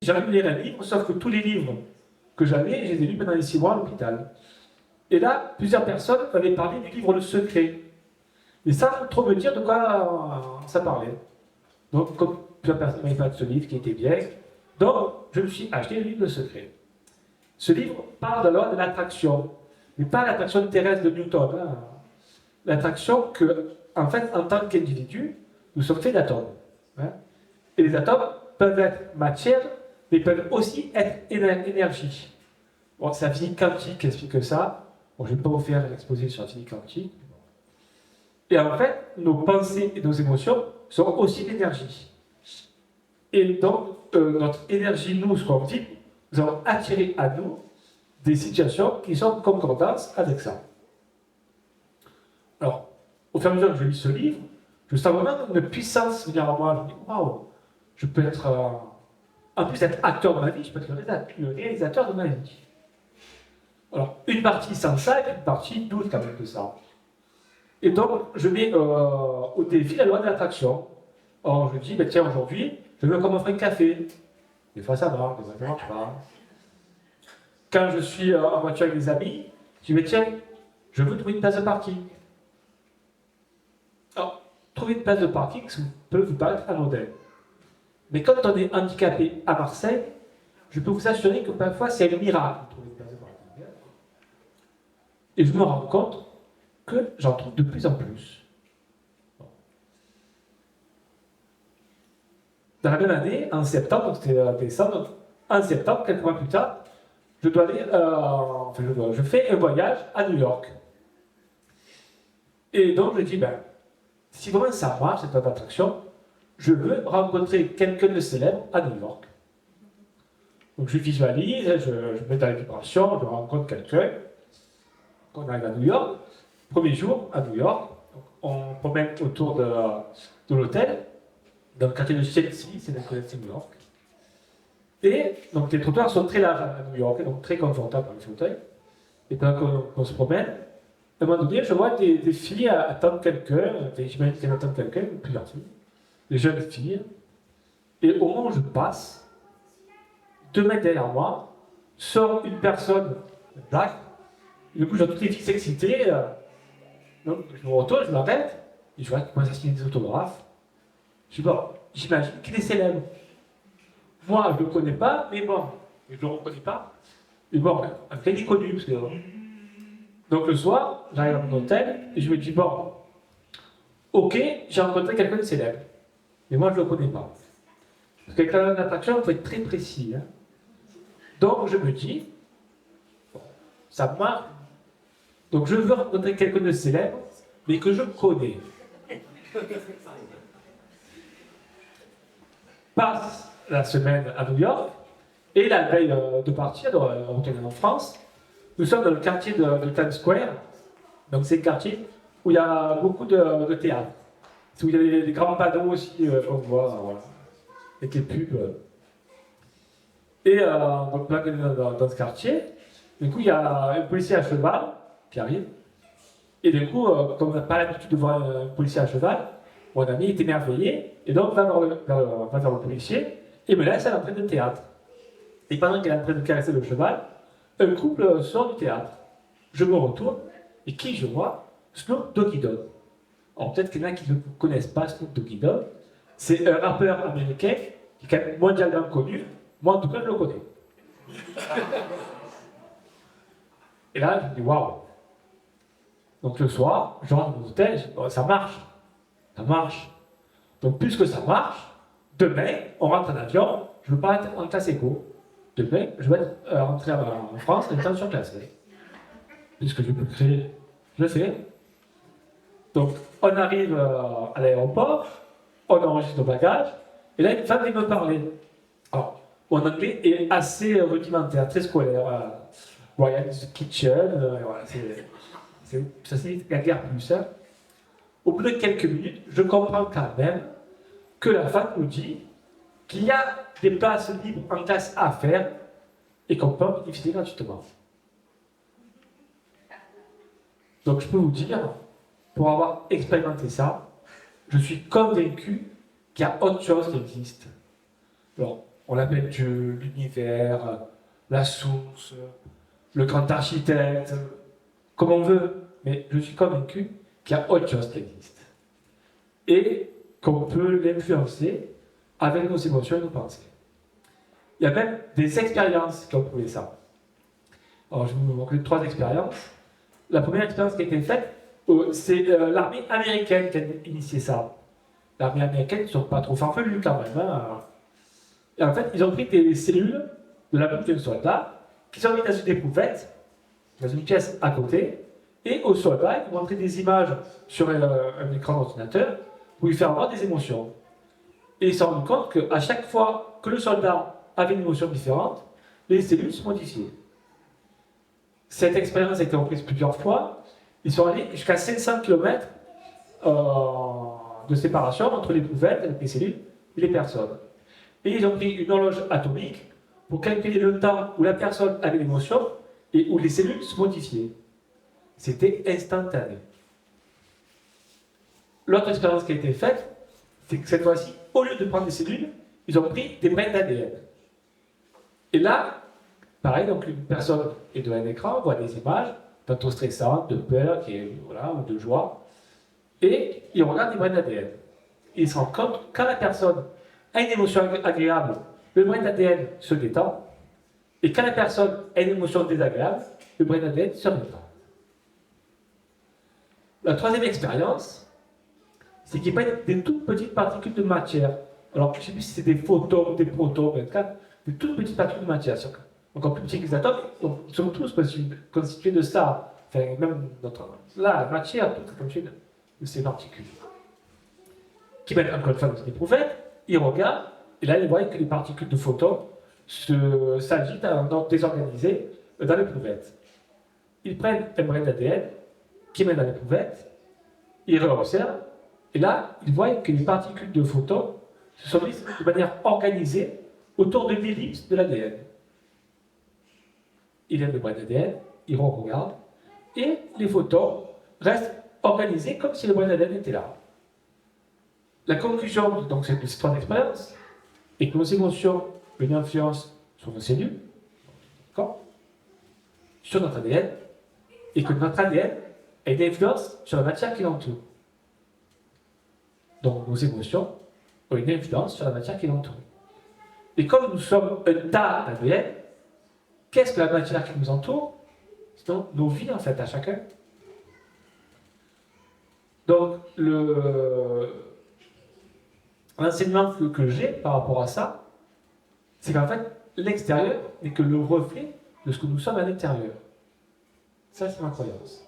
J'avais lu lire un livre, sauf que tous les livres que j'avais, je les ai lus pendant les 6 mois à l'hôpital. Et là, plusieurs personnes avaient parlé du livre Le Secret. Mais sans trop me dire de quoi ça parlait. Donc, comme plusieurs personnes m'avaient parlé de ce livre qui était bien, donc je me suis acheté le livre Le Secret. Ce livre parle alors de l'attraction, mais pas l'attraction terrestre de Newton. Hein. L'attraction que, en fait, en tant qu'individu, nous sommes faits d'atomes. Hein. Et les atomes peuvent être matière, mais peuvent aussi être énergie. Bon, c'est la physique quantique qui explique ça. Bon, je ne vais pas vous faire l'exposé sur la physique quantique. Et en fait, nos pensées et nos émotions sont aussi l'énergie. Et donc, notre énergie, nous, ce qu'on dit, nous allons attirer à nous des situations qui sont concordantes avec ça. Alors, au fur et à mesure que je lis ce livre, je sens vraiment une puissance venir à moi. Je me dis, waouh, je peux être, en plus d'être acteur de ma vie, je peux être le réalisateur de ma vie. Alors, une partie sans ça et une partie doute quand même de ça. Et donc, je mets au défi la loi de l'attraction. Alors, je dis, ben, tiens, aujourd'hui, je veux qu'on m'offre un café. Des fois, ça marche, des fois, ça ne marche pas. Quand je suis en voiture avec des amis, je dis, ben, tiens, je veux trouver une place de parking. Alors, trouver une place de parking, ça peut vous paraître anodin. Mais quand on est handicapé à Marseille, je peux vous assurer que parfois, c'est un miracle de trouver une place de parking. Et je me rends compte que j'en trouve de plus en plus. Dans la même année, en septembre, donc c'était décembre, en septembre, quelques mois plus tard, je dois aller, je fais un voyage à New York. Et donc je dis, ben, si vraiment ça marche, cette attraction, je veux rencontrer quelqu'un de célèbre à New York. Donc je visualise, je me mets dans les vibrations, je rencontre quelqu'un. On arrive à New York. Premier jour à New York, on promène autour de l'hôtel, dans le quartier de Chelsea, c'est dans le New York. Et donc les trottoirs sont très larges à New York, donc très confortables pour les fauteuils. Et pendant qu'on se promène, à un moment donné, je vois des filles attendre quelqu'un, j'imagine qu'elles attendent quelqu'un, plusieurs filles, des jeunes filles. Et au moment où je passe, 2 mètres derrière moi, sort une personne black. Du coup, j'ai toutes les filles s'exciter. Donc, je me retourne, je m'arrête, et je vois qu'il commence à signer des autographes. Je dis, bon, j'imagine qu'il est célèbre. Moi, je ne le connais pas, mais bon, je ne le reconnais pas. Mais bon, en fait, il est connu. Parce que, donc, le soir, j'arrive à mon hôtel, et je me dis, bon, ok, j'ai rencontré quelqu'un de célèbre. Mais moi, je ne le connais pas. Parce qu'avec la attraction, il faut être très précis. Hein. Donc, je me dis, bon, ça marche. Donc, je veux rencontrer quelqu'un de célèbre, mais que je connais. Passe la semaine à New York, et la veille de partir, de retourner en France, nous sommes dans le quartier de Times Square. Donc, c'est le quartier où il y a beaucoup de théâtre. C'est où il y a des grands panneaux aussi, qu'on voit, voilà, avec les pubs. Et donc, dans ce quartier, du coup, il y a un policier à cheval qui arrive. Et du coup, comme on n'a pas l'habitude de voir un policier à cheval, mon ami est émerveillé, et donc va vers le policier, et me laisse à l'entrée du théâtre. Et pendant qu'elle est en train de caresser le cheval, un couple sort du théâtre. Je me retourne, et qui je vois? Snoop Doggy Dogg. Alors peut-être qu'il y en a qui ne connaissent pas Snoop Doggy Dogg. C'est un rappeur américain qui est quand même mondialement connu. Moi, en tout cas, je le connais. Et là, je me dis, waouh. Donc le soir, je rentre dans l'hôtel, je dis, oh, ça marche. Ça marche. Donc, puisque ça marche, demain, on rentre en avion, je ne veux pas être en classe éco. Demain, je vais rentrer en France en étant surclassé. Puisque je peux créer, je le fais. Donc, on arrive à l'aéroport, on enregistre nos bagages, et là, une femme vient me parler. Alors, mon anglais est assez rudimentaire, très scolaire. Royal's Kitchen, voilà, ça c'est la guerre plus. Hein. Au bout de quelques minutes, je comprends quand même que la femme nous dit qu'il y a des places libres en classe A à faire et qu'on peut en bénéficier gratuitement. Donc je peux vous dire, pour avoir expérimenté ça, je suis convaincu qu'il y a autre chose qui existe. Alors, On l'appelle Dieu, l'univers, la source, le grand architecte, comme on veut. Mais je suis convaincu qu'il y a autre chose qui existe. Et qu'on peut l'influencer avec nos émotions et nos pensées. Il y a même des expériences qui ont prouvé ça. Alors, je vais vous montrer 3 expériences. La première expérience qui a été faite, c'est l'armée américaine qui a initié ça. L'armée américaine, ils ne sont pas trop farfelus quand même. Hein. Et en fait, ils ont pris des cellules de la bouche d'un soldat, qu'ils ont mis dans une éprouvette, dans une pièce à côté, et au soldat, ils ont montré des images sur un écran d'ordinateur pour lui faire avoir des émotions. Et ils se sont rendus compte qu'à chaque fois que le soldat avait une émotion différente, les cellules se modifiaient. Cette expérience a été reprise plusieurs fois. Ils sont allés jusqu'à 500 km de séparation entre l'éprouvette avec les cellules et les personnes. Et ils ont pris une horloge atomique pour calculer le temps où la personne avait l'émotion et où les cellules se modifiaient. C'était instantané. L'autre expérience qui a été faite, c'est que cette fois-ci, au lieu de prendre des cellules, ils ont pris des brins d'ADN. Et là, pareil, donc une personne est devant un écran, voit des images, tantôt stressantes, de peur, voilà, ou de joie, et il regarde les brins d'ADN. Il se rend compte que quand la personne a une émotion agréable, le brin d'ADN se détend, et quand la personne a une émotion désagréable, le brin d'ADN se détend. La troisième expérience, c'est qu'ils prennent des toutes petites particules de matière. Alors, je ne sais plus si c'est des photons, des protons, des toutes petites particules de matière. Encore plus petits que les atomes, donc ils sont tous constitués de ça. Enfin, même la matière, tout est constitué de ces particules. Qui mettent encore une fois dans une éprouvette, ils regardent, et là, ils voient que les particules de photons s'agitent en ordre désorganisé dans l'éprouvette. Ils prennent un brin d'ADN, qui mettent dans l'éprouvette, ils réobservent, et là, ils voient que les particules de photons se sont mises de manière organisée autour de l'ellipse de l'ADN. Ils viennent le brin d'ADN, ils regardent, et les photons restent organisés comme si le brin d'ADN était là. La conclusion donc, de ces 3 expériences est que nos émotions ont une influence sur nos cellules, sur notre ADN, et que notre ADN a une influence sur la matière qui l'entoure. Donc nos émotions ont une influence sur la matière qui l'entoure. Et comme nous sommes un tas d'ADN, qu'est-ce que la matière qui nous entoure? C'est donc nos vies en fait à chacun. Donc l'enseignement que j'ai par rapport à ça, c'est qu'en fait l'extérieur n'est que le reflet de ce que nous sommes à l'intérieur. Ça c'est ma croyance.